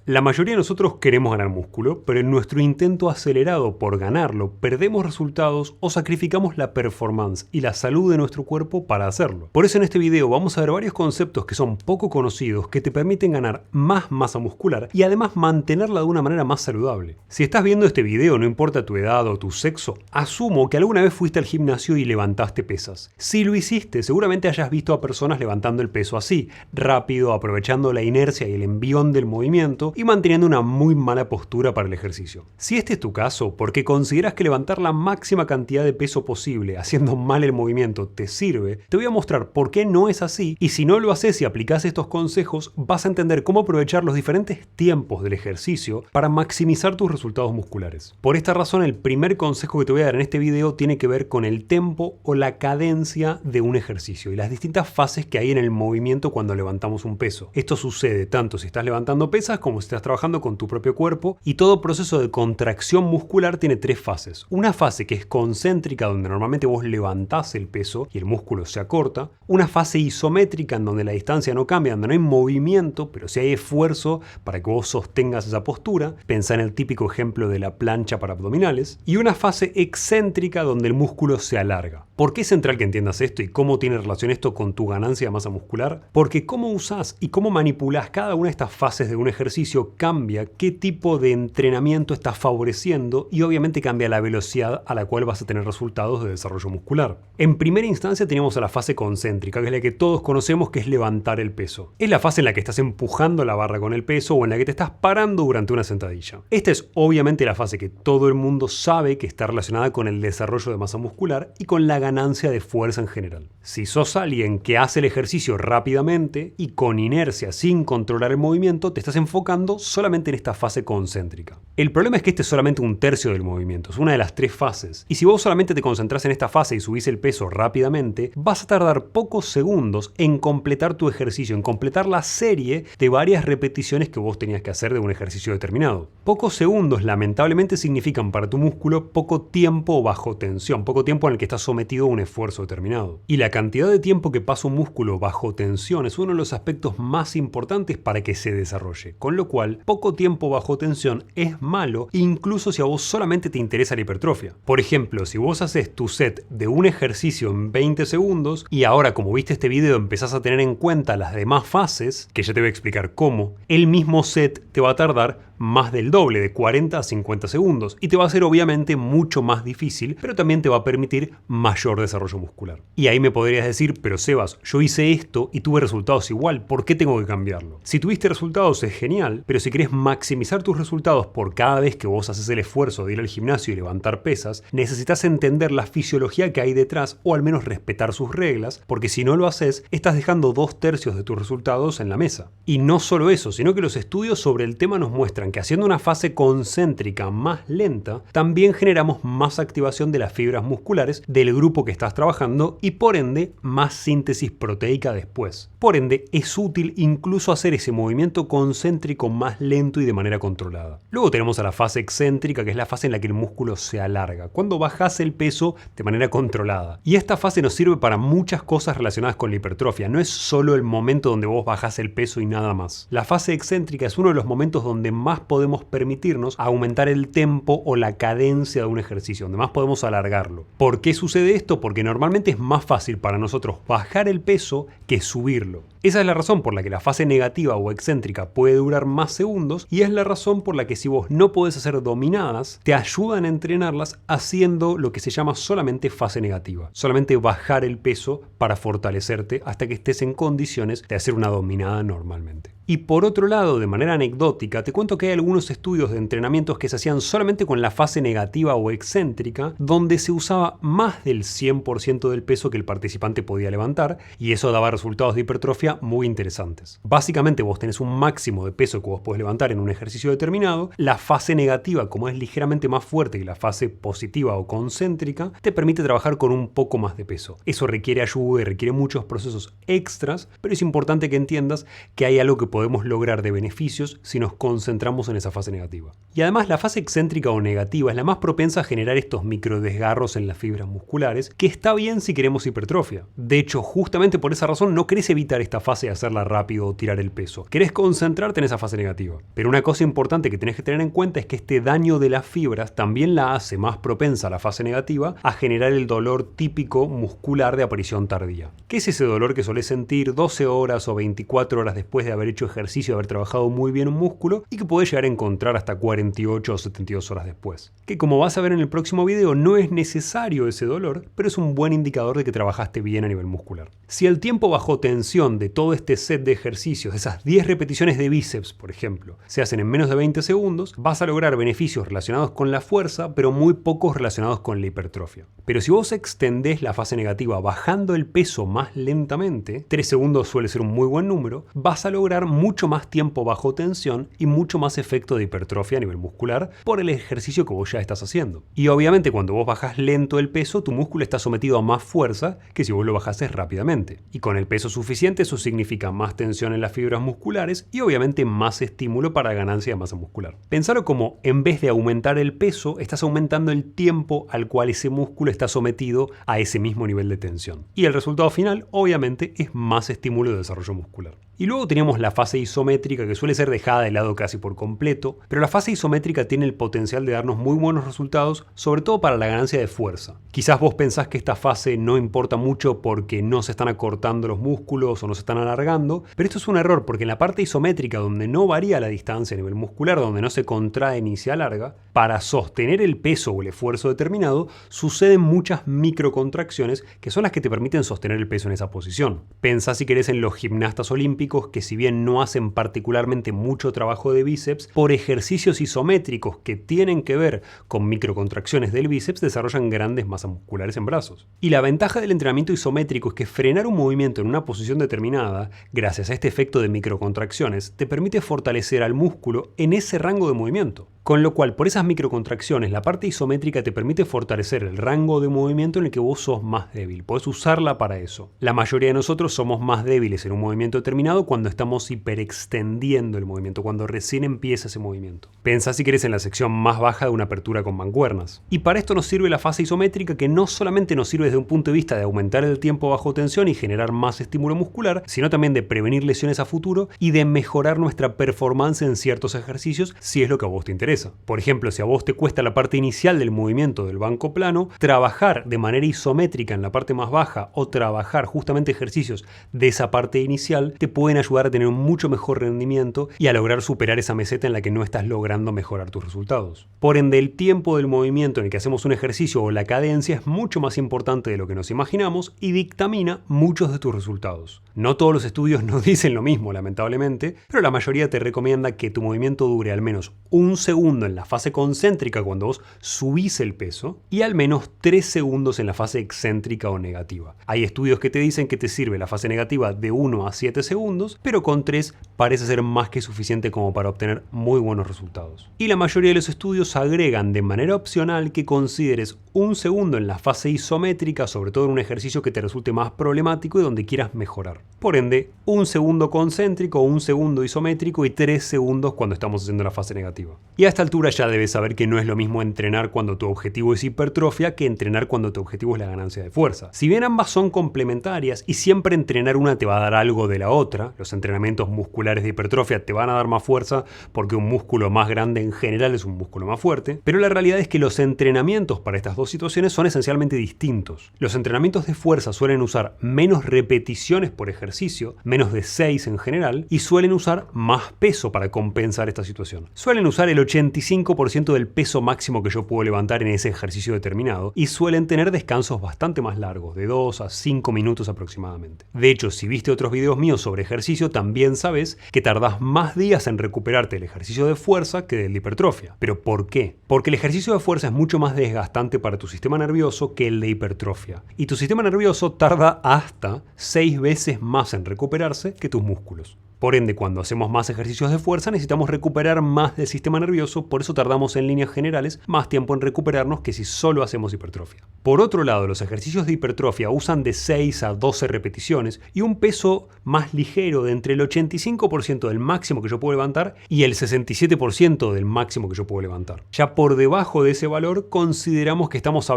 La mayoría de nosotros queremos ganar músculo, pero en nuestro intento acelerado por ganarlo, perdemos resultados o sacrificamos la performance y la salud de nuestro cuerpo para hacerlo. Por eso en este video vamos a ver varios conceptos que son poco conocidos que te permiten ganar más masa muscular y además mantenerla de una manera más saludable. Si estás viendo este video, no importa tu edad o tu sexo, asumo que alguna vez fuiste al gimnasio y levantaste pesas. Si lo hiciste, seguramente hayas visto a personas levantando el peso así, rápido, aprovechando la inercia y el envión del movimiento y manteniendo una muy mala postura para el ejercicio. Si este es tu caso, porque consideras que levantar la máxima cantidad de peso posible haciendo mal el movimiento te sirve, te voy a mostrar por qué no es así, y si no lo haces y aplicas estos consejos, vas a entender cómo aprovechar los diferentes tiempos del ejercicio para maximizar tus resultados musculares. Por esta razón, el primer consejo que te voy a dar en este video tiene que ver con el tempo o la cadencia de un ejercicio y las distintas fases que hay en el movimiento cuando levantamos un peso. Esto sucede tanto si estás levantando pesas como si estás trabajando con tu propio cuerpo, y todo proceso de contracción muscular tiene tres fases. Una fase que es concéntrica, donde normalmente vos levantás el peso y el músculo se acorta. Una fase isométrica, en donde la distancia no cambia, donde no hay movimiento, pero sí hay esfuerzo para que vos sostengas esa postura. Pensá en el típico ejemplo de la plancha para abdominales. Y una fase excéntrica, donde el músculo se alarga. ¿Por qué es central que entiendas esto y cómo tiene relación esto con tu ganancia de masa muscular? Porque cómo usás y cómo manipulás cada una de estas fases de un ejercicio cambia qué tipo de entrenamiento estás favoreciendo y obviamente cambia la velocidad a la cual vas a tener resultados de desarrollo muscular. En primera instancia tenemos a la fase concéntrica, que es la que todos conocemos, que es levantar el peso. Es la fase en la que estás empujando la barra con el peso o en la que te estás parando durante una sentadilla. Esta es obviamente la fase que todo el mundo sabe que está relacionada con el desarrollo de masa muscular y con la ganancia de fuerza en general. Si sos alguien que hace el ejercicio rápidamente y con inercia sin controlar el movimiento, te estás enfocando solamente en esta fase concéntrica. El problema es que este es solamente un tercio del movimiento, es una de las tres fases. Y si vos solamente te concentrás en esta fase y subís el peso rápidamente, vas a tardar pocos segundos en completar tu ejercicio, en completar la serie de varias repeticiones que vos tenías que hacer de un ejercicio determinado. Pocos segundos lamentablemente significan para tu músculo poco tiempo bajo tensión, poco tiempo en el que estás sometido a un esfuerzo determinado. Y la cantidad de tiempo que pasa un músculo bajo tensión es uno de los aspectos más importantes para que se desarrolle, con lo cual poco tiempo bajo tensión es malo incluso si a vos solamente te interesa la hipertrofia. Por ejemplo, si vos haces tu set de un ejercicio en 20 segundos y ahora, como viste este video, empezás a tener en cuenta las demás fases, que ya te voy a explicar cómo, el mismo set te va a tardar más del doble, de 40 a 50 segundos, y te va a ser obviamente mucho más difícil, pero también te va a permitir mayor desarrollo muscular. Y ahí me podrías decir, pero Sebas, yo hice esto y tuve resultados igual, ¿por qué tengo que cambiarlo? Si tuviste resultados es genial, pero si querés maximizar tus resultados por cada vez que vos haces el esfuerzo de ir al gimnasio y levantar pesas, necesitas entender la fisiología que hay detrás, o al menos respetar sus reglas, porque si no lo haces, estás dejando 2/3 de tus resultados en la mesa. Y no solo eso, sino que los estudios sobre el tema nos muestran que haciendo una fase concéntrica más lenta, también generamos más activación de las fibras musculares del grupo que estás trabajando y por ende más síntesis proteica después. Por ende es útil incluso hacer ese movimiento concéntrico más lento y de manera controlada. Luego tenemos a la fase excéntrica, que es la fase en la que el músculo se alarga, cuando bajas el peso de manera controlada. Y esta fase nos sirve para muchas cosas relacionadas con la hipertrofia, no es solo el momento donde vos bajás el peso y nada más. La fase excéntrica es uno de los momentos donde más podemos permitirnos aumentar el tempo o la cadencia de un ejercicio, donde más podemos alargarlo. ¿Por qué sucede esto? Porque normalmente es más fácil para nosotros bajar el peso que subirlo. Esa es la razón por la que la fase negativa o excéntrica puede durar más segundos, y es la razón por la que si vos no podés hacer dominadas, te ayudan a entrenarlas haciendo lo que se llama solamente fase negativa. Solamente bajar el peso para fortalecerte hasta que estés en condiciones de hacer una dominada normalmente. Y por otro lado, de manera anecdótica, te cuento que hay algunos estudios de entrenamientos que se hacían solamente con la fase negativa o excéntrica, donde se usaba más del 100% del peso que el participante podía levantar, y eso daba resultados de hipertrofia muy interesantes. Básicamente vos tenés un máximo de peso que vos podés levantar en un ejercicio determinado. La fase negativa, como es ligeramente más fuerte que la fase positiva o concéntrica, te permite trabajar con un poco más de peso. Eso requiere ayuda y requiere muchos procesos extras, pero es importante que entiendas que hay algo que podemos lograr de beneficios si nos concentramos en esa fase negativa. Y además la fase excéntrica o negativa es la más propensa a generar estos micro desgarros en las fibras musculares, que está bien si queremos hipertrofia. De hecho, justamente por esa razón no querés evitar esta esa fase y hacerla rápido o tirar el peso. Querés concentrarte en esa fase negativa. Pero una cosa importante que tenés que tener en cuenta es que este daño de las fibras también la hace más propensa a la fase negativa a generar el dolor típico muscular de aparición tardía. ¿Qué es ese dolor que solés sentir 12 horas o 24 horas después de haber hecho ejercicio, de haber trabajado muy bien un músculo y que podés llegar a encontrar hasta 48 o 72 horas después? Que como vas a ver en el próximo video, no es necesario ese dolor, pero es un buen indicador de que trabajaste bien a nivel muscular. Si el tiempo bajo tensión de todo este set de ejercicios, de esas 10 repeticiones de bíceps, por ejemplo, se hacen en menos de 20 segundos, vas a lograr beneficios relacionados con la fuerza, pero muy pocos relacionados con la hipertrofia. Pero si vos extendés la fase negativa bajando el peso más lentamente, 3 segundos suele ser un muy buen número, vas a lograr mucho más tiempo bajo tensión y mucho más efecto de hipertrofia a nivel muscular por el ejercicio que vos ya estás haciendo. Y obviamente cuando vos bajás lento el peso, tu músculo está sometido a más fuerza que si vos lo bajases rápidamente. Y con el peso suficiente eso significa más tensión en las fibras musculares y obviamente más estímulo para ganancia de masa muscular. Pensalo como en vez de aumentar el peso, estás aumentando el tiempo al cual ese músculo está sometido a ese mismo nivel de tensión. Y el resultado final obviamente es más estímulo de desarrollo muscular. Y luego teníamos la fase isométrica, que suele ser dejada de lado casi por completo, pero la fase isométrica tiene el potencial de darnos muy buenos resultados, sobre todo para la ganancia de fuerza. Quizás vos pensás que esta fase no importa mucho porque no se están acortando los músculos o no se están alargando, pero esto es un error porque en la parte isométrica, donde no varía la distancia a nivel muscular, donde no se contrae ni se alarga, para sostener el peso o el esfuerzo determinado, suceden muchas microcontracciones que son las que te permiten sostener el peso en esa posición. Pensá si querés en los gimnastas olímpicos, que si bien no hacen particularmente mucho trabajo de bíceps, por ejercicios isométricos que tienen que ver con microcontracciones del bíceps desarrollan grandes masas musculares en brazos. Y la ventaja del entrenamiento isométrico es que frenar un movimiento en una posición determinada, gracias a este efecto de microcontracciones, te permite fortalecer al músculo en ese rango de movimiento. Con lo cual, por esas microcontracciones, la parte isométrica te permite fortalecer el rango de movimiento en el que vos sos más débil. Podés usarla para eso. La mayoría de nosotros somos más débiles en un movimiento determinado cuando estamos hiperextendiendo el movimiento, cuando recién empieza ese movimiento. Pensá si querés en la sección más baja de una apertura con mancuernas. Y para esto nos sirve la fase isométrica, que no solamente nos sirve desde un punto de vista de aumentar el tiempo bajo tensión y generar más estímulo muscular, sino también de prevenir lesiones a futuro y de mejorar nuestra performance en ciertos ejercicios si es lo que a vos te interesa. Por ejemplo, si a vos te cuesta la parte inicial del movimiento del banco plano, trabajar de manera isométrica en la parte más baja o trabajar justamente ejercicios de esa parte inicial te pueden ayudar a tener un mucho mejor rendimiento y a lograr superar esa meseta en la que no estás logrando mejorar tus resultados. Por ende, el tiempo del movimiento en el que hacemos un ejercicio o la cadencia es mucho más importante de lo que nos imaginamos y dictamina muchos de tus resultados. No todos los estudios nos dicen lo mismo, lamentablemente, pero la mayoría te recomienda que tu movimiento dure al menos un segundo en la fase concéntrica cuando vos subís el peso y al menos 3 segundos en la fase excéntrica o negativa. Hay estudios que te dicen que te sirve la fase negativa de 1 a 7 segundos, pero con 3 parece ser más que suficiente como para obtener muy buenos resultados. Y la mayoría de los estudios agregan de manera opcional que consideres un segundo en la fase isométrica, sobre todo en un ejercicio que te resulte más problemático y donde quieras mejorar. Por ende, un segundo concéntrico, un segundo isométrico y 3 segundos cuando estamos haciendo la fase negativa. Y a esta altura ya debes saber que no es lo mismo entrenar cuando tu objetivo es hipertrofia que entrenar cuando tu objetivo es la ganancia de fuerza. Si bien ambas son complementarias y siempre entrenar una te va a dar algo de la otra, los entrenamientos musculares de hipertrofia te van a dar más fuerza porque un músculo más grande en general es un músculo más fuerte, pero la realidad es que los entrenamientos para estas dos situaciones son esencialmente distintos. Los entrenamientos de fuerza suelen usar menos repeticiones por ejercicio, menos de 6 en general, y suelen usar más peso para compensar esta situación. Suelen usar el 85% del peso máximo que yo puedo levantar en ese ejercicio determinado y suelen tener descansos bastante más largos, de 2 a 5 minutos aproximadamente. De hecho, si viste otros videos míos sobre ejercicio, también sabes que tardás más días en recuperarte del ejercicio de fuerza que del de hipertrofia. ¿Pero por qué? Porque el ejercicio de fuerza es mucho más desgastante para tu sistema nervioso que el de hipertrofia. Y tu sistema nervioso tarda hasta 6 veces más en recuperarse que tus músculos. Por ende, cuando hacemos más ejercicios de fuerza necesitamos recuperar más del sistema nervioso, por eso tardamos en líneas generales más tiempo en recuperarnos que si solo hacemos hipertrofia. Por otro lado, los ejercicios de hipertrofia usan de 6 a 12 repeticiones y un peso más ligero de entre el 85% del máximo que yo puedo levantar y el 67% del máximo que yo puedo levantar. Ya por debajo de ese valor consideramos que estamos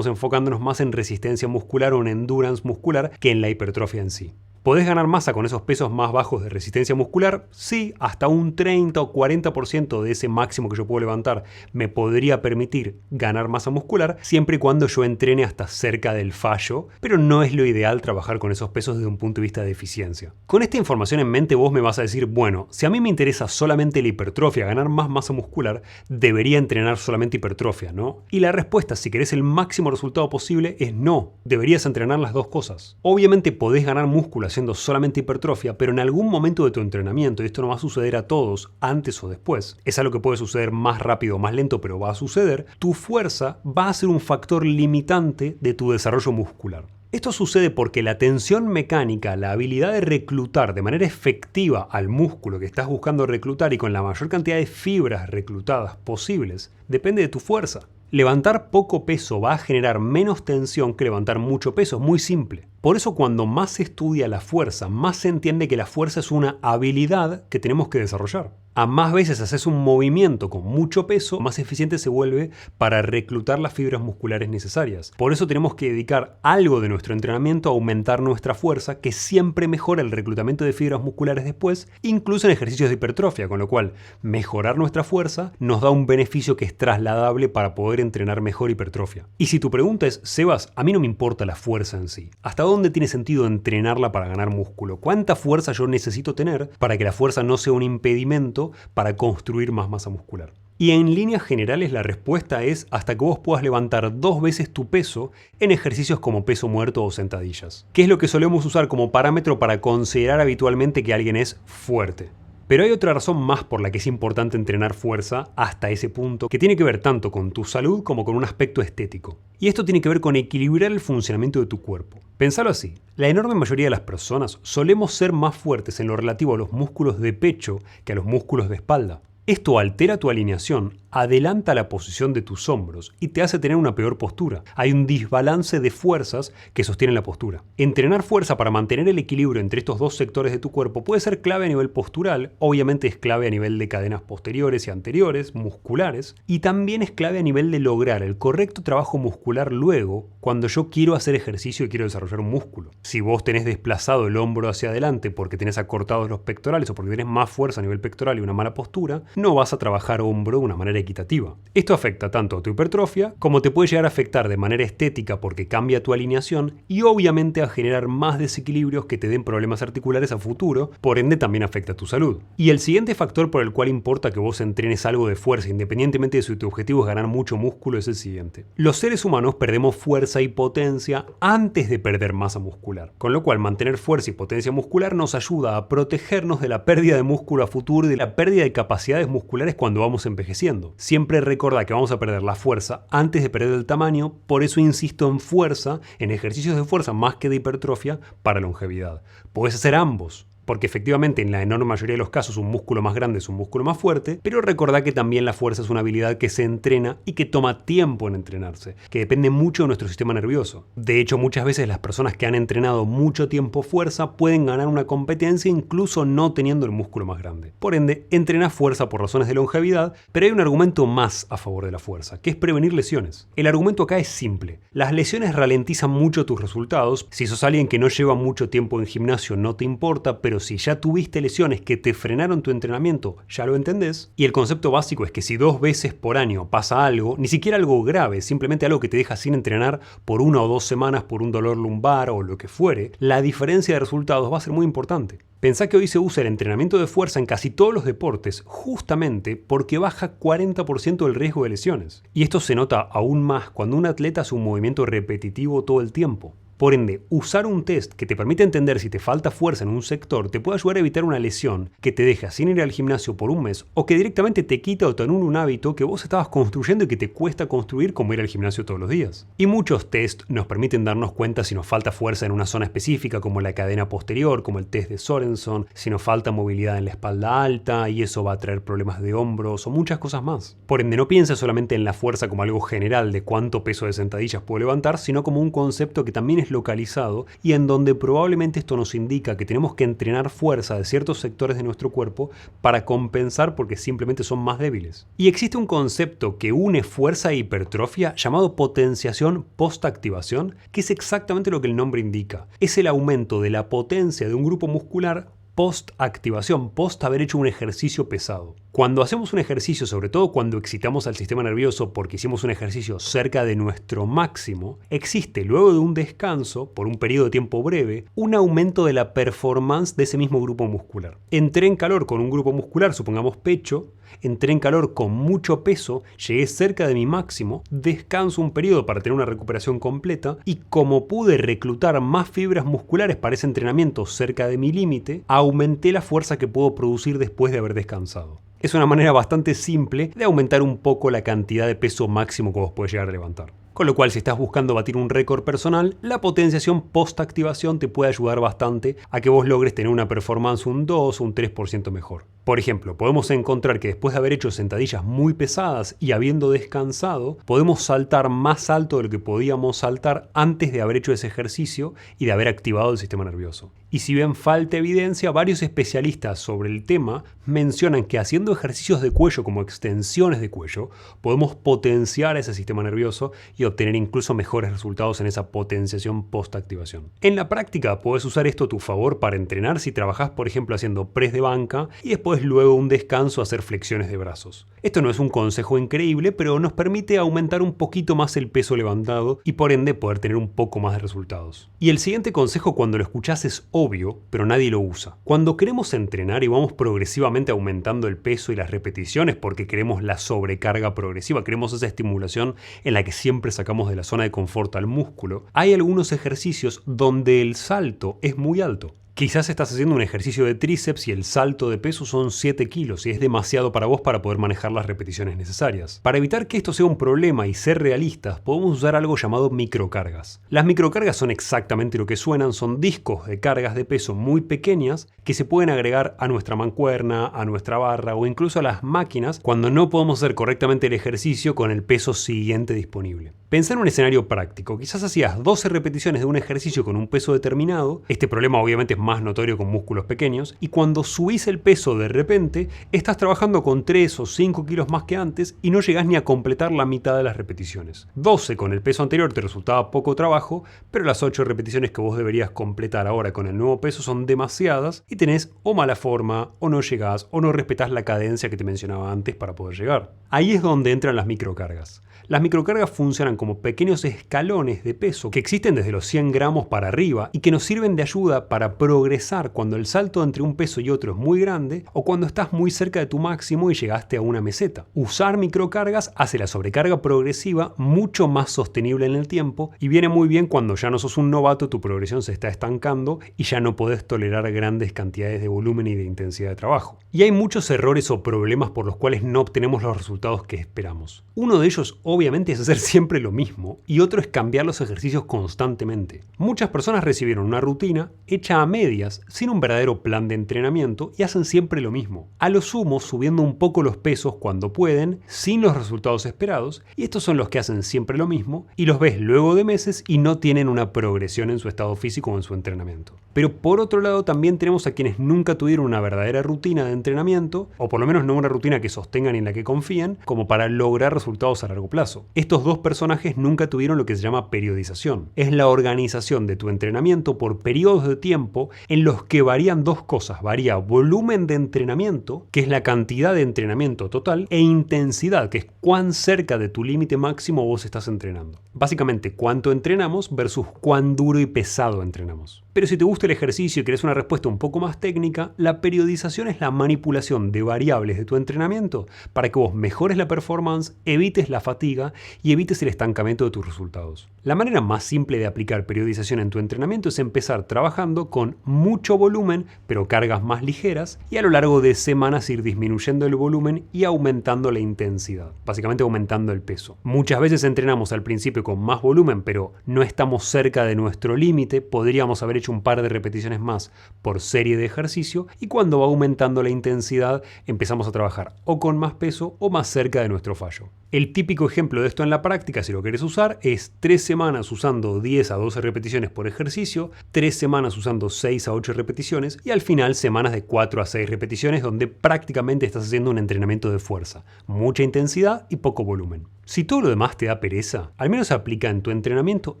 enfocándonos más en resistencia muscular o en endurance muscular que en la hipertrofia en sí. ¿Podés ganar masa con esos pesos más bajos de resistencia muscular? Sí, hasta un 30 o 40% de ese máximo que yo puedo levantar me podría permitir ganar masa muscular siempre y cuando yo entrene hasta cerca del fallo, pero no es lo ideal trabajar con esos pesos desde un punto de vista de eficiencia. Con esta información en mente vos me vas a decir, bueno, si a mí me interesa solamente la hipertrofia, ganar más masa muscular, debería entrenar solamente hipertrofia, ¿no? Y la respuesta, si querés el máximo resultado posible, es no. Deberías entrenar las dos cosas. Obviamente podés ganar músculo haciendo solamente hipertrofia, pero en algún momento de tu entrenamiento, y esto no va a suceder a todos, antes o después, es algo que puede suceder más rápido o más lento, pero va a suceder, tu fuerza va a ser un factor limitante de tu desarrollo muscular. Esto sucede porque la tensión mecánica, la habilidad de reclutar de manera efectiva al músculo que estás buscando reclutar y con la mayor cantidad de fibras reclutadas posibles, depende de tu fuerza. Levantar poco peso va a generar menos tensión que levantar mucho peso, es muy simple. Por eso cuando más se estudia la fuerza, más se entiende que la fuerza es una habilidad que tenemos que desarrollar. A más veces haces un movimiento con mucho peso, más eficiente se vuelve para reclutar las fibras musculares necesarias. Por eso tenemos que dedicar algo de nuestro entrenamiento a aumentar nuestra fuerza, que siempre mejora el reclutamiento de fibras musculares después, incluso en ejercicios de hipertrofia, con lo cual mejorar nuestra fuerza nos da un beneficio que es trasladable para poder entrenar mejor hipertrofia. Y si tu pregunta es, Sebas, a mí no me importa la fuerza en sí. ¿Hasta dónde tiene sentido entrenarla para ganar músculo? ¿Cuánta fuerza yo necesito tener para que la fuerza no sea un impedimento para construir más masa muscular? Y en líneas generales la respuesta es hasta que vos puedas levantar 2 veces tu peso en ejercicios como peso muerto o sentadillas, que es lo que solemos usar como parámetro para considerar habitualmente que alguien es fuerte. Pero hay otra razón más por la que es importante entrenar fuerza hasta ese punto, que tiene que ver tanto con tu salud como con un aspecto estético. Y esto tiene que ver con equilibrar el funcionamiento de tu cuerpo. Pensalo así, la enorme mayoría de las personas solemos ser más fuertes en lo relativo a los músculos de pecho que a los músculos de espalda. Esto altera tu alineación, adelanta la posición de tus hombros y te hace tener una peor postura. Hay un desbalance de fuerzas que sostienen la postura. Entrenar fuerza para mantener el equilibrio entre estos dos sectores de tu cuerpo puede ser clave a nivel postural, obviamente es clave a nivel de cadenas posteriores y anteriores, musculares, y también es clave a nivel de lograr el correcto trabajo muscular luego cuando yo quiero hacer ejercicio y quiero desarrollar un músculo. Si vos tenés desplazado el hombro hacia adelante porque tenés acortados los pectorales o porque tenés más fuerza a nivel pectoral y una mala postura, no vas a trabajar hombro de una manera equitativa. Esto afecta tanto a tu hipertrofia como te puede llegar a afectar de manera estética porque cambia tu alineación y obviamente a generar más desequilibrios que te den problemas articulares a futuro, por ende también afecta a tu salud. Y el siguiente factor por el cual importa que vos entrenes algo de fuerza independientemente de si tu objetivo es ganar mucho músculo es el siguiente. Los seres humanos perdemos fuerza y potencia antes de perder masa muscular, con lo cual mantener fuerza y potencia muscular nos ayuda a protegernos de la pérdida de músculo a futuro y de la pérdida de capacidades musculares cuando vamos envejeciendo. Siempre recuerda que vamos a perder la fuerza antes de perder el tamaño, por eso insisto en fuerza, en ejercicios de fuerza más que de hipertrofia para longevidad. Podés hacer ambos, porque efectivamente en la enorme mayoría de los casos un músculo más grande es un músculo más fuerte, pero recordá que también la fuerza es una habilidad que se entrena y que toma tiempo en entrenarse, que depende mucho de nuestro sistema nervioso. De hecho, muchas veces las personas que han entrenado mucho tiempo fuerza pueden ganar una competencia incluso no teniendo el músculo más grande. Por ende, entrena fuerza por razones de longevidad, pero hay un argumento más a favor de la fuerza, que es prevenir lesiones. El argumento acá es simple. Las lesiones ralentizan mucho tus resultados. Si sos alguien que no lleva mucho tiempo en gimnasio no te importa, pero si ya tuviste lesiones que te frenaron tu entrenamiento, ya lo entendés. Y el concepto básico es que si 2 veces por año pasa algo, ni siquiera algo grave, simplemente algo que te deja sin entrenar por 1 o 2 semanas por un dolor lumbar o lo que fuere, la diferencia de resultados va a ser muy importante. Pensá que hoy se usa el entrenamiento de fuerza en casi todos los deportes justamente porque baja 40% el riesgo de lesiones. Y esto se nota aún más cuando un atleta hace un movimiento repetitivo todo el tiempo. Por ende, usar un test que te permite entender si te falta fuerza en un sector te puede ayudar a evitar una lesión que te deja sin ir al gimnasio por un mes o que directamente te quita o te anula un hábito que vos estabas construyendo y que te cuesta construir como ir al gimnasio todos los días. Y muchos test nos permiten darnos cuenta si nos falta fuerza en una zona específica como la cadena posterior, como el test de Sorenson, si nos falta movilidad en la espalda alta y eso va a traer problemas de hombros o muchas cosas más. Por ende, no pienses solamente en la fuerza como algo general de cuánto peso de sentadillas puedo levantar, sino como un concepto que también es tienes localizado y en donde probablemente esto nos indica que tenemos que entrenar fuerza de ciertos sectores de nuestro cuerpo para compensar porque simplemente son más débiles. Y existe un concepto que une fuerza e hipertrofia llamado potenciación post-activación, que es exactamente lo que el nombre indica. Es el aumento de la potencia de un grupo muscular post-activación, post haber hecho un ejercicio pesado. Cuando hacemos un ejercicio, sobre todo cuando excitamos al sistema nervioso porque hicimos un ejercicio cerca de nuestro máximo, existe luego de un descanso, por un periodo de tiempo breve, un aumento de la performance de ese mismo grupo muscular. Entré en calor con un grupo muscular, supongamos pecho, entré en calor con mucho peso, llegué cerca de mi máximo, descanso un periodo para tener una recuperación completa y como pude reclutar más fibras musculares para ese entrenamiento cerca de mi límite, aumenté la fuerza que puedo producir después de haber descansado. Es una manera bastante simple de aumentar un poco la cantidad de peso máximo que vos podés llegar a levantar. Con lo cual, si estás buscando batir un récord personal, la potenciación post-activación te puede ayudar bastante a que vos logres tener una performance un 2 o un 3% mejor. Por ejemplo, podemos encontrar que después de haber hecho sentadillas muy pesadas y habiendo descansado, podemos saltar más alto de lo que podíamos saltar antes de haber hecho ese ejercicio y de haber activado el sistema nervioso. Y si bien falta evidencia, varios especialistas sobre el tema mencionan que haciendo ejercicios de cuello como extensiones de cuello, podemos potenciar ese sistema nervioso y obtener incluso mejores resultados en esa potenciación post-activación. En la práctica puedes usar esto a tu favor para entrenar si trabajas, por ejemplo, haciendo press de banca y después luego un descanso hacer flexiones de brazos. Esto no es un consejo increíble, pero nos permite aumentar un poquito más el peso levantado y por ende poder tener un poco más de resultados. Y el siguiente consejo cuando lo escuchás es obvio, pero nadie lo usa. Cuando queremos entrenar y vamos progresivamente aumentando el peso y las repeticiones porque queremos la sobrecarga progresiva, queremos esa estimulación en la que siempre sacamos de la zona de confort al músculo, hay algunos ejercicios donde el salto es muy alto. Quizás estás haciendo un ejercicio de tríceps y el salto de peso son 7 kilos y es demasiado para vos para poder manejar las repeticiones necesarias. Para evitar que esto sea un problema y ser realistas, podemos usar algo llamado microcargas. Las microcargas son exactamente lo que suenan, son discos de cargas de peso muy pequeñas que se pueden agregar a nuestra mancuerna, a nuestra barra o incluso a las máquinas cuando no podemos hacer correctamente el ejercicio con el peso siguiente disponible. Pensá en un escenario práctico, quizás hacías 12 repeticiones de un ejercicio con un peso determinado, este problema obviamente es más notorio con músculos pequeños, y cuando subís el peso de repente, estás trabajando con 3 o 5 kilos más que antes y no llegás ni a completar la mitad de las repeticiones. 12 con el peso anterior te resultaba poco trabajo, pero las 8 repeticiones que vos deberías completar ahora con el nuevo peso son demasiadas y tenés o mala forma, o no llegás, o no respetás la cadencia que te mencionaba antes para poder llegar. Ahí es donde entran las microcargas. Las microcargas funcionan como pequeños escalones de peso que existen desde los 100 gramos para arriba y que nos sirven de ayuda para progresar cuando el salto entre un peso y otro es muy grande o cuando estás muy cerca de tu máximo y llegaste a una meseta. Usar microcargas hace la sobrecarga progresiva mucho más sostenible en el tiempo y viene muy bien cuando ya no sos un novato, tu progresión se está estancando y ya no podés tolerar grandes cantidades de volumen y de intensidad de trabajo. Y hay muchos errores o problemas por los cuales no obtenemos los resultados que esperamos. Uno de ellos obviamente es hacer siempre lo mismo y otro es cambiar los ejercicios constantemente. Muchas personas recibieron una rutina hecha a medias, sin un verdadero plan de entrenamiento y hacen siempre lo mismo. A lo sumo subiendo un poco los pesos cuando pueden, sin los resultados esperados, y estos son los que hacen siempre lo mismo y los ves luego de meses y no tienen una progresión en su estado físico o en su entrenamiento. Pero por otro lado también tenemos a quienes nunca tuvieron una verdadera rutina de entrenamiento, o por lo menos no una rutina que sostengan y en la que confíen, como para lograr resultados a largo plazo. Estos dos personajes nunca tuvieron lo que se llama periodización. Es la organización de tu entrenamiento por periodos de tiempo en los que varían dos cosas. Varía volumen de entrenamiento, que es la cantidad de entrenamiento total, e intensidad, que es cuán cerca de tu límite máximo vos estás entrenando. Básicamente, cuánto entrenamos versus cuán duro y pesado entrenamos. Pero si te gusta el ejercicio y querés una respuesta un poco más técnica, la periodización es la manipulación de variables de tu entrenamiento para que vos mejores la performance, evites la fatiga y evites el estancamiento de tus resultados. La manera más simple de aplicar periodización en tu entrenamiento es empezar trabajando con mucho volumen, pero cargas más ligeras, y a lo largo de semanas ir disminuyendo el volumen y aumentando la intensidad, básicamente aumentando el peso. Muchas veces entrenamos al principio con más volumen, pero no estamos cerca de nuestro límite, podríamos haber hecho hecho un par de repeticiones más por serie de ejercicio y cuando va aumentando la intensidad empezamos a trabajar o con más peso o más cerca de nuestro fallo. El típico ejemplo de esto en la práctica, si lo querés usar, es 3 semanas usando 10 a 12 repeticiones por ejercicio, 3 semanas usando 6 a 8 repeticiones y al final semanas de 4 a 6 repeticiones donde prácticamente estás haciendo un entrenamiento de fuerza, mucha intensidad y poco volumen. Si todo lo demás te da pereza, al menos aplica en tu entrenamiento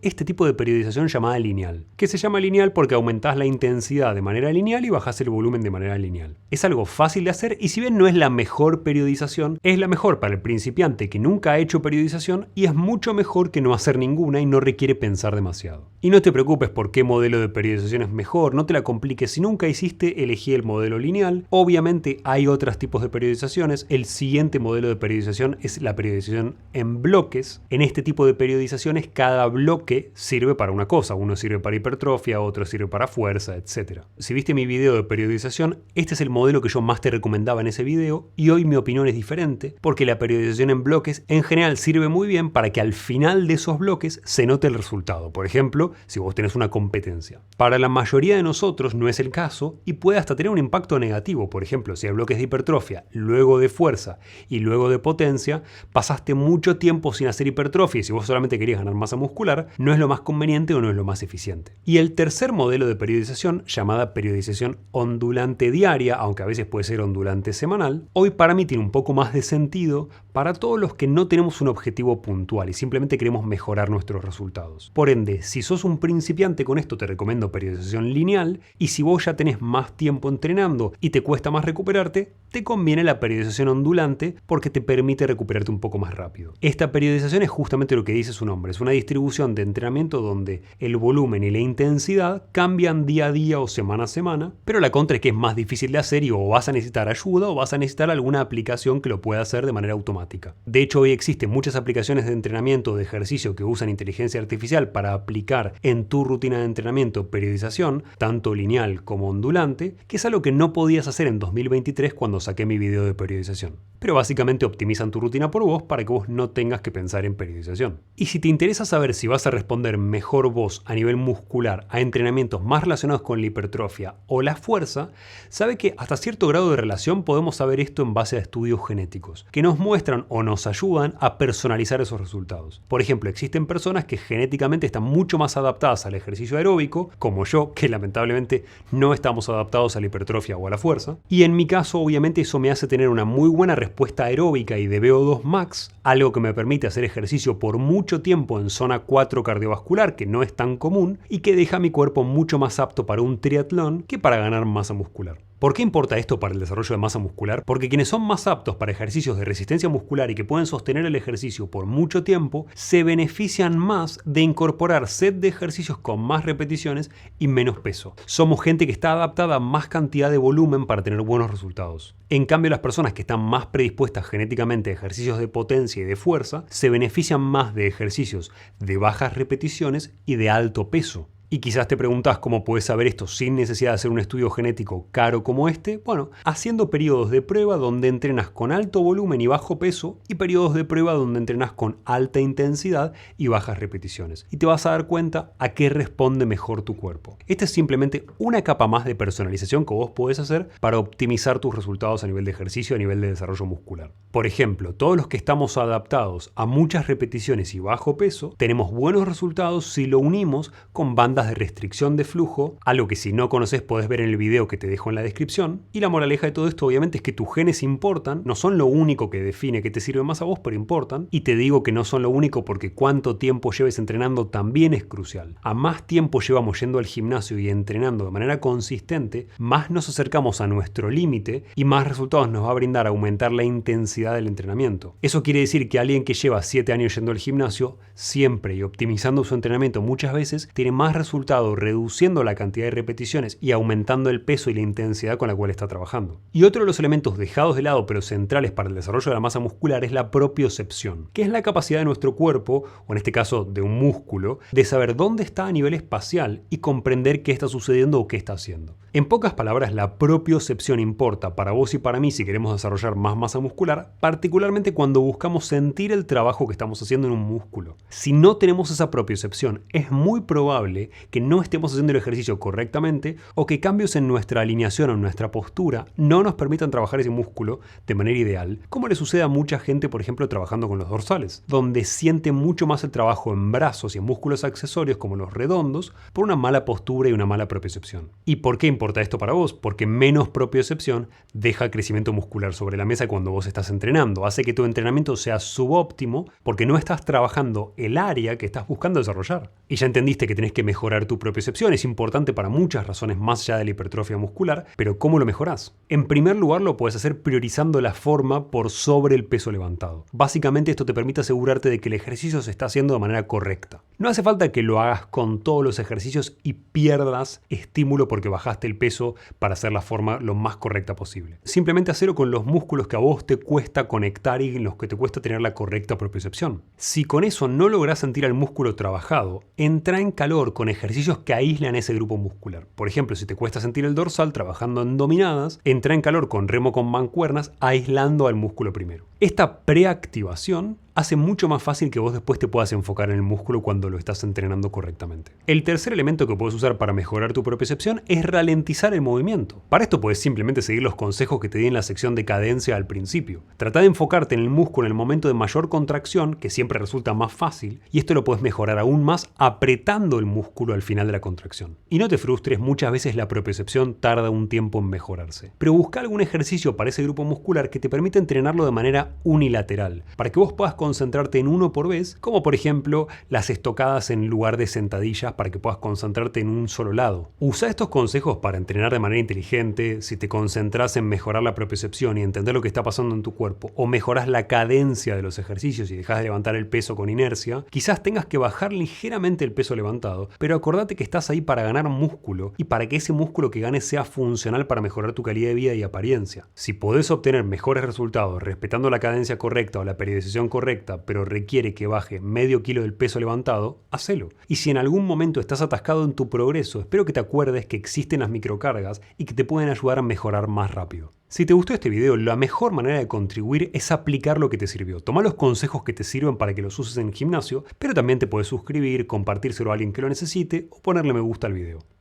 este tipo de periodización llamada lineal, que se llama lineal porque aumentás la intensidad de manera lineal y bajás el volumen de manera lineal. Es algo fácil de hacer y si bien no es la mejor periodización, es la mejor para el principiante que nunca ha hecho periodización y es mucho mejor que no hacer ninguna y no requiere pensar demasiado. Y no te preocupes por qué modelo de periodización es mejor, no te la compliques. Si nunca hiciste, elegí el modelo lineal. Obviamente hay otros tipos de periodizaciones. El siguiente modelo de periodización es la periodización en bloques. En este tipo de periodizaciones cada bloque sirve para una cosa. Uno sirve para hipertrofia, otro sirve para fuerza, etc. Si viste mi video de periodización, este es el modelo que yo más te recomendaba en ese video y hoy mi opinión es diferente porque la periodización en bloques en general sirve muy bien para que al final de esos bloques se note el resultado. Por ejemplo, si vos tenés una competencia. Para la mayoría de nosotros no es el caso y puede hasta tener un impacto negativo. Por ejemplo, si hay bloques de hipertrofia, luego de fuerza y luego de potencia, pasaste mucho tiempo sin hacer hipertrofia y si vos solamente querías ganar masa muscular, no es lo más conveniente o no es lo más eficiente. Y el tercer modelo de periodización, llamada periodización ondulante diaria, aunque a veces puede ser ondulante semanal, hoy para mí tiene un poco más de sentido para todos los que no tenemos un objetivo puntual y simplemente queremos mejorar nuestros resultados. Por ende, si sos un principiante con esto te recomiendo periodización lineal y si vos ya tenés más tiempo entrenando y te cuesta más recuperarte, te conviene la periodización ondulante porque te permite recuperarte un poco más rápido. Esta periodización es justamente lo que dice su nombre, es una distribución de entrenamiento donde el volumen y la intensidad cambian día a día o semana a semana, pero la contra es que es más difícil de hacer y o vas a necesitar ayuda o vas a necesitar alguna aplicación que lo pueda hacer de manera automática. De hecho, hoy existen muchas aplicaciones de entrenamiento de ejercicio que usan inteligencia artificial para aplicar en tu rutina de entrenamiento periodización, tanto lineal como ondulante, que es algo que no podías hacer en 2023 cuando saqué mi video de periodización. Pero básicamente optimizan tu rutina por vos para que vos no tengas que pensar en periodización. Y si te interesa saber si vas a responder mejor vos a nivel muscular a entrenamientos más relacionados con la hipertrofia o la fuerza, sabe que hasta cierto grado de relación podemos saber esto en base a estudios genéticos, que nos muestran o nos ayudan a personalizar esos resultados. Por ejemplo, existen personas que genéticamente están mucho más adaptadas al ejercicio aeróbico, como yo, que lamentablemente no estamos adaptados a la hipertrofia o a la fuerza. Y en mi caso, obviamente, eso me hace tener una muy buena respuesta aeróbica y de VO2 max, algo que me permite hacer ejercicio por mucho tiempo en zona 4 cardiovascular, que no es tan común, y que deja a mi cuerpo mucho más apto para un triatlón que para ganar masa muscular. ¿Por qué importa esto para el desarrollo de masa muscular? Porque quienes son más aptos para ejercicios de resistencia muscular y que pueden sostener el ejercicio por mucho tiempo, se benefician más de incorporar set de ejercicios con más repeticiones y menos peso. Somos gente que está adaptada a más cantidad de volumen para tener buenos resultados. En cambio, las personas que están más predispuestas genéticamente a ejercicios de potencia y de fuerza, se benefician más de ejercicios de bajas repeticiones y de alto peso. Y quizás te preguntas cómo puedes saber esto sin necesidad de hacer un estudio genético caro como este. Bueno, haciendo periodos de prueba donde entrenas con alto volumen y bajo peso y periodos de prueba donde entrenas con alta intensidad y bajas repeticiones. Y te vas a dar cuenta a qué responde mejor tu cuerpo. Esta es simplemente una capa más de personalización que vos podés hacer para optimizar tus resultados a nivel de ejercicio, a nivel de desarrollo muscular. Por ejemplo, todos los que estamos adaptados a muchas repeticiones y bajo peso, tenemos buenos resultados si lo unimos con bandas de restricción de flujo, algo que si no conoces podés ver en el video que te dejo en la descripción. Y la moraleja de todo esto obviamente es que tus genes importan, no son lo único que define que te sirve más a vos, pero importan. Y te digo que no son lo único porque cuánto tiempo lleves entrenando también es crucial. A más tiempo llevamos yendo al gimnasio y entrenando de manera consistente, más nos acercamos a nuestro límite y más resultados nos va a brindar aumentar la intensidad del entrenamiento. Eso quiere decir que alguien que lleva 7 años yendo al gimnasio, siempre y optimizando su entrenamiento muchas veces, tiene más resultado reduciendo la cantidad de repeticiones y aumentando el peso y la intensidad con la cual está trabajando. Y otro de los elementos dejados de lado pero centrales para el desarrollo de la masa muscular es la propiocepción, que es la capacidad de nuestro cuerpo, o en este caso de un músculo, de saber dónde está a nivel espacial y comprender qué está sucediendo o qué está haciendo. En pocas palabras, la propiocepción importa para vos y para mí si queremos desarrollar más masa muscular, particularmente cuando buscamos sentir el trabajo que estamos haciendo en un músculo. Si no tenemos esa propiocepción, es muy probable que no estemos haciendo el ejercicio correctamente o que cambios en nuestra alineación o en nuestra postura no nos permitan trabajar ese músculo de manera ideal, como le sucede a mucha gente, por ejemplo, trabajando con los dorsales, donde siente mucho más el trabajo en brazos y en músculos accesorios como los redondos por una mala postura y una mala propiocepción. ¿Y por qué importa esto para vos? Porque menos propiocepción deja crecimiento muscular sobre la mesa cuando vos estás entrenando, hace que tu entrenamiento sea subóptimo porque no estás trabajando el área que estás buscando desarrollar. Y ya entendiste que tenés que mejorar tu propiocepción, es importante para muchas razones más allá de la hipertrofia muscular, pero ¿cómo lo mejorás? En primer lugar, lo puedes hacer priorizando la forma por sobre el peso levantado. Básicamente esto te permite asegurarte de que el ejercicio se está haciendo de manera correcta. No hace falta que lo hagas con todos los ejercicios y pierdas estímulo porque bajaste el peso para hacer la forma lo más correcta posible. Simplemente hacerlo con los músculos que a vos te cuesta conectar y en los que te cuesta tener la correcta propiocepción. Si con eso no lográs sentir al músculo trabajado, entra en calor con ejercicios que aíslan ese grupo muscular. Por ejemplo, si te cuesta sentir el dorsal trabajando en dominadas, entra en calor con remo con mancuernas aislando al músculo primero. Esta preactivación hace mucho más fácil que vos después te puedas enfocar en el músculo cuando lo estás entrenando correctamente. El tercer elemento que puedes usar para mejorar tu propiocepción es ralentizar el movimiento. Para esto puedes simplemente seguir los consejos que te di en la sección de cadencia al principio. Trata de enfocarte en el músculo en el momento de mayor contracción, que siempre resulta más fácil, y esto lo puedes mejorar aún más apretando el músculo al final de la contracción. Y no te frustres, muchas veces la propiocepción tarda un tiempo en mejorarse. Pero busca algún ejercicio para ese grupo muscular que te permita entrenarlo de manera unilateral, para que vos puedas concentrarte en uno por vez, como por ejemplo las estocadas en lugar de sentadillas para que puedas concentrarte en un solo lado. Usa estos consejos para entrenar de manera inteligente. Si te concentras en mejorar la propiocepción y entender lo que está pasando en tu cuerpo, o mejoras la cadencia de los ejercicios y dejas de levantar el peso con inercia, quizás tengas que bajar ligeramente el peso levantado, pero acordate que estás ahí para ganar músculo y para que ese músculo que ganes sea funcional para mejorar tu calidad de vida y apariencia. Si podés obtener mejores resultados respetando la cadencia correcta o la periodización correcta, pero requiere que baje medio kilo del peso levantado, hacelo. Y si en algún momento estás atascado en tu progreso, espero que te acuerdes que existen las microcargas y que te pueden ayudar a mejorar más rápido. Si te gustó este video, la mejor manera de contribuir es aplicar lo que te sirvió. Toma los consejos que te sirven para que los uses en el gimnasio, pero también te puedes suscribir, compartírselo a alguien que lo necesite o ponerle me gusta al video.